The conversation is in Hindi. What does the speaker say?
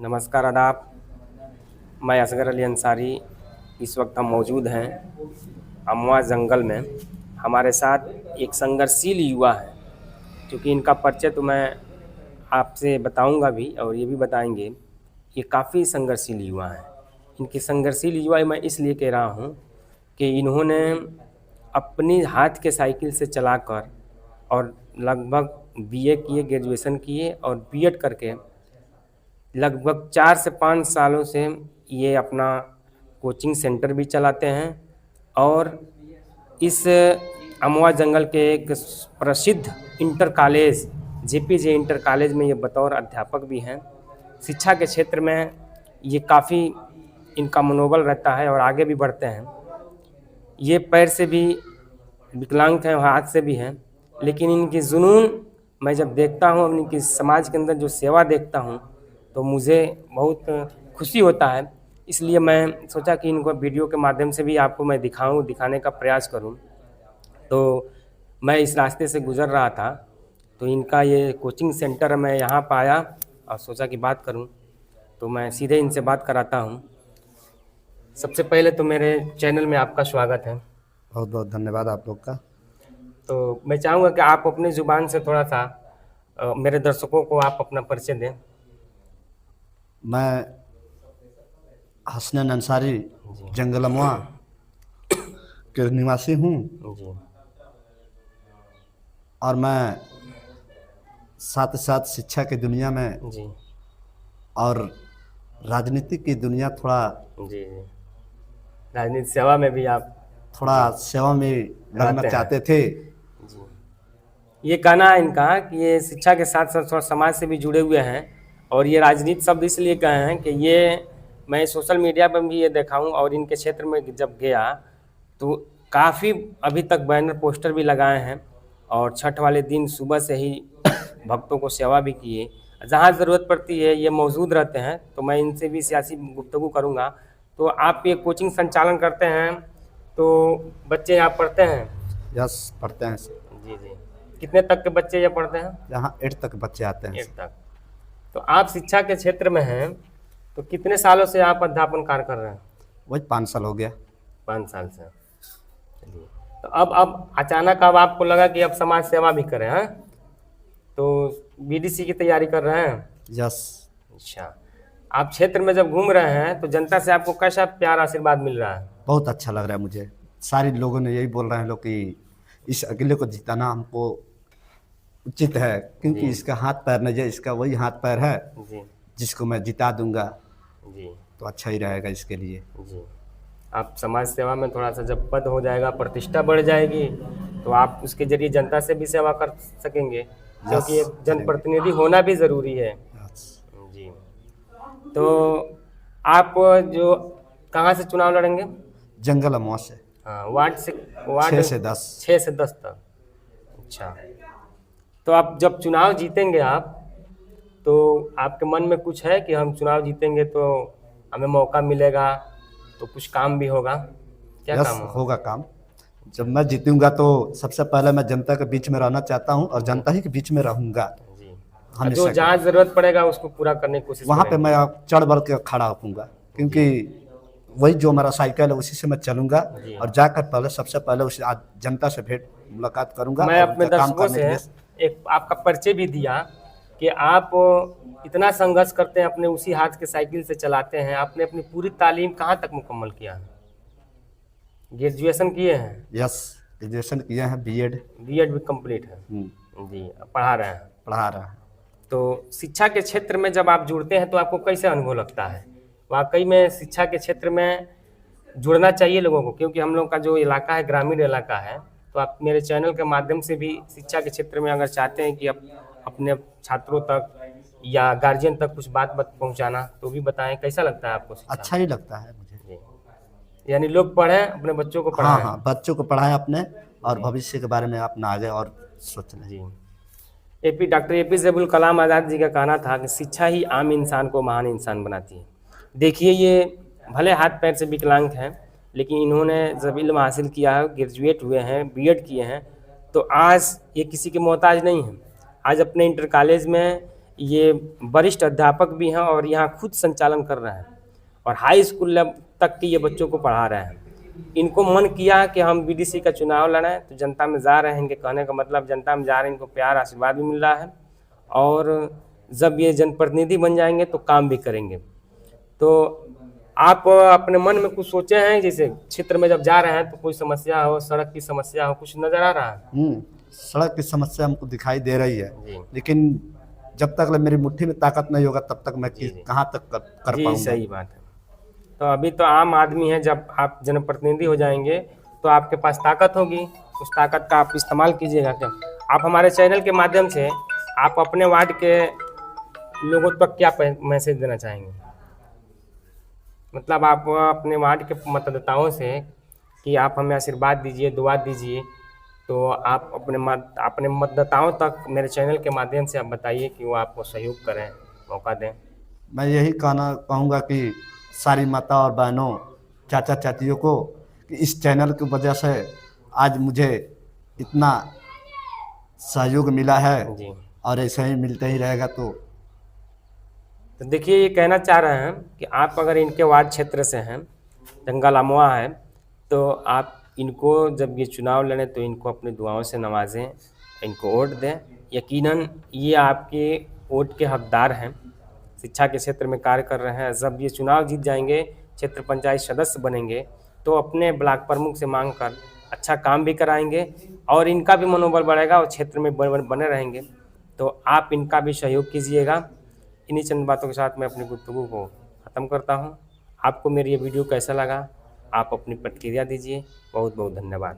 नमस्कार आदाब। मैं असगर अली अंसारी। इस वक्त हम मौजूद हैं अमवा जंगल में। हमारे साथ एक संघर्षशील युवा है, क्योंकि इनका परिचय तो मैं आपसे बताऊंगा भी और ये भी बताएंगे। ये काफ़ी संघर्षशील युवा हैं। इनके संघर्षशील युवा मैं इसलिए कह रहा हूँ कि इन्होंने अपनी हाथ के साइकिल से चलाकर और लगभग बीए किए, ग्रेजुएशन किए और बीएड करके लगभग 4 से 5 सालों से ये अपना कोचिंग सेंटर भी चलाते हैं और इस अमवा जंगल के एक प्रसिद्ध inter college JPG inter college में ये बतौर अध्यापक भी हैं। शिक्षा के क्षेत्र में ये काफ़ी इनका मनोबल रहता है और आगे भी बढ़ते हैं। ये पैर से भी विकलांग हैं और हाथ से भी हैं, लेकिन इनकी जुनून मैं जब देखता हूँ और इनकी समाज के अंदर जो सेवा देखता हूँ तो मुझे बहुत खुशी होता है। इसलिए मैं सोचा कि इनको वीडियो के माध्यम से भी आपको मैं दिखाने का प्रयास करूं। तो मैं इस रास्ते से गुज़र रहा था तो इनका ये कोचिंग सेंटर मैं यहाँ पाया और सोचा कि बात करूं, तो मैं सीधे इनसे बात कराता हूं। सबसे पहले तो मेरे चैनल में आपका स्वागत है। बहुत बहुत धन्यवाद आप लोग का। तो मैं चाहूँगा कि आप अपनी ज़ुबान से थोड़ा सा मेरे दर्शकों को आप अपना परिचय दें। मैं हसनैन अंसारी जंगल अमवा के निवासी हूँ जी और मैं साथ साथ शिक्षा की दुनिया में जी और राजनीति की दुनिया थोड़ा जी राजनीति सेवा में भी आप सेवा में लगना रहते हैं। चाहते थे। जी, ये कहना है इनका कि ये शिक्षा के साथ साथ थोड़ा समाज से भी जुड़े हुए हैं और ये राजनीति शब्द इसलिए कहे हैं कि ये मैं सोशल मीडिया पर भी ये देखा हूँ और इनके क्षेत्र में जब गया तो काफ़ी अभी तक बैनर पोस्टर भी लगाए हैं और छठ वाले दिन सुबह से ही भक्तों को सेवा भी किए। जहाँ ज़रूरत पड़ती है ये मौजूद रहते हैं। तो मैं इनसे भी सियासी गुफ्तगू करूँगा। तो आप ये कोचिंग संचालन करते हैं, तो बच्चे यहाँ पढ़ते हैं? यस, पढ़ते हैं। जी जी। कितने तक के बच्चे ये पढ़ते हैं? यहाँ 8 तक बच्चे आते हैं। 8 तक। तो आप शिक्षा के क्षेत्र में हैं, तो कितने सालों से आप अध्यापन कार्य कर रहे हैं? वही 5 साल हो गया। 5 साल से। चलिए, तो अब अचानक अब आपको लगा कि अब समाज सेवा भी करें, हैं? तो बीडीसी की तैयारी कर रहे हैं? यस। अच्छा, आप क्षेत्र में जब घूम रहे हैं तो जनता से आपको कैसा प्यार आशीर्वाद मिल रहा है? बहुत अच्छा लग रहा है मुझे। सारे लोगों ने यही बोल रहे हैं लोग कि इस अकेले को जिताना हमको उचित है, क्योंकि इसका हाथ पैर नहीं है, इसका वही हाथ पैर है जी जिसको मैं जिता दूंगा जी तो अच्छा ही रहेगा इसके लिए। जी। आप समाज सेवा में थोड़ा सा जब पद हो जाएगा, प्रतिष्ठा बढ़ जाएगी, तो आप उसके जरिए जनता से भी सेवा कर सकेंगे, क्योंकि एक जनप्रतिनिधि होना भी ज़रूरी है। जी। तो आप जो कहाँ से चुनाव लड़ेंगे? जंगल अमवा से। हाँ, वार्ड 6 से 10। 6 से 10 तक। अच्छा, तो आप जब चुनाव जीतेंगे तो आपके मन में कुछ है कि हम चुनाव जीतेंगे तो हमें मौका मिलेगा तो कुछ काम भी होगा? क्या यस, काम होगा काम। जब मैं जीतूंगा तो सबसे पहले मैं जनता के बीच में रहना चाहता हूं और जनता ही के बीच में रहूंगा। जी, जो जहाँ ज़रूरत पड़ेगा उसको पूरा करने की कोशिश वहाँ पे मैं चढ़ बढ़ के खड़ा होऊंगा, क्योंकि वही जो मेरा साइकिल है उसी से मैं चलूंगा और जाकर पहले सबसे पहले उस जनता से मुलाकात करूंगा। मैं अपने दर्शकों से एक आपका परिचय भी दिया कि आप इतना संघर्ष करते हैं, अपने उसी हाथ के साइकिल से चलाते हैं। आपने अपनी पूरी तालीम कहाँ तक मुकम्मल किया है? ग्रेजुएशन किए हैं? यस, ग्रेजुएशन किए हैं। बीएड भी कंप्लीट है? जी, पढ़ा रहे हैं। तो शिक्षा के क्षेत्र में जब आप जुड़ते हैं तो आपको कैसे अनुभव लगता है? वाकई में शिक्षा के क्षेत्र में जुड़ना चाहिए लोगों को, क्योंकि हम लोग का जो इलाका है ग्रामीण इलाका है। तो आप मेरे चैनल के माध्यम से भी शिक्षा के क्षेत्र में अगर चाहते हैं कि अपने छात्रों तक या गार्जियन तक कुछ बात पहुंचाना, तो भी बताएं। कैसा लगता है आपको? अच्छा ही लगता है मुझे। यानी लोग पढ़ें, अपने बच्चों को पढ़ाएं। हाँ, बच्चों को पढ़ाएं अपने, और भविष्य के बारे में अपना आगे और सोच लें। जी। डॉक्टर एपीजे अब्दुल कलाम आज़ाद जी का कहना था कि शिक्षा ही आम इंसान को महान इंसान बनाती है। देखिए, ये भले हाथ पैर से विकलांग हैं, लेकिन इन्होंने जब इल्म हासिल किया है, ग्रेजुएट हुए हैं, बीएड किए हैं, तो आज ये किसी के मोहताज नहीं हैं। आज अपने इंटर कॉलेज में ये वरिष्ठ अध्यापक भी हैं और यहाँ खुद संचालन कर रहे हैं और हाई स्कूल लेवल तक के ये बच्चों को पढ़ा रहे हैं। इनको मन किया कि हम बीडीसी का चुनाव लड़ें, तो जनता में जा रहे हैं। इनके कहने का मतलब जनता में जा रहे हैं, इनको प्यार आशीर्वाद भी मिल रहा है और जब ये जनप्रतिनिधि बन जाएंगे तो काम भी करेंगे। तो आप अपने मन में कुछ सोचे हैं, जैसे क्षेत्र में जब जा रहे हैं तो कोई समस्या हो, सड़क की समस्या हो, कुछ नज़र आ रहा है? सड़क की समस्या हमको दिखाई दे रही है, जी लेकिन जब तक मेरी मुट्ठी में ताकत नहीं होगा तब तक मैं कहाँ तक कर जी, पाऊंगा। सही बात है। तो अभी तो आम आदमी है, जब आप जनप्रतिनिधि हो जाएंगे तो आपके पास ताकत होगी, उस ताकत का आप इस्तेमाल कीजिएगा। क्या आप हमारे चैनल के माध्यम से आप अपने वार्ड के लोगों तक क्या मैसेज देना चाहेंगे? मतलब आप अपने वार्ड के मतदाताओं से कि आप हमें आशीर्वाद दीजिए, दुआ दीजिए, तो आप अपने मतदाताओं तक मेरे चैनल के माध्यम से आप बताइए कि वो आपको सहयोग करें, मौका दें। मैं यही कहूँगा कि सारी माता और बहनों, चाचा चाचियों को कि इस चैनल की वजह से आज मुझे इतना सहयोग मिला है जी। और ऐसे ही मिलते ही रहेगा। तो देखिए, ये कहना चाह रहे हैं कि आप अगर इनके वार्ड क्षेत्र से हैं, जंगल अमवा है, तो आप इनको जब ये चुनाव लड़ें तो इनको अपनी दुआओं से नवाजें, इनको वोट दें। यकीनन ये आपके वोट के हकदार हैं, शिक्षा के क्षेत्र में कार्य कर रहे हैं। जब ये चुनाव जीत जाएंगे, क्षेत्र पंचायत सदस्य बनेंगे, तो अपने ब्लॉक प्रमुख से मांग कर अच्छा काम भी कराएंगे और इनका भी मनोबल बढ़ेगा और क्षेत्र में बने रहेंगे। तो आप इनका भी सहयोग कीजिएगा। इन्हीं चंद बातों के साथ मैं अपनी गुफ्तगू को ख़त्म करता हूँ। आपको मेरी ये वीडियो कैसा लगा, आप अपनी प्रतिक्रिया दीजिए। बहुत बहुत धन्यवाद।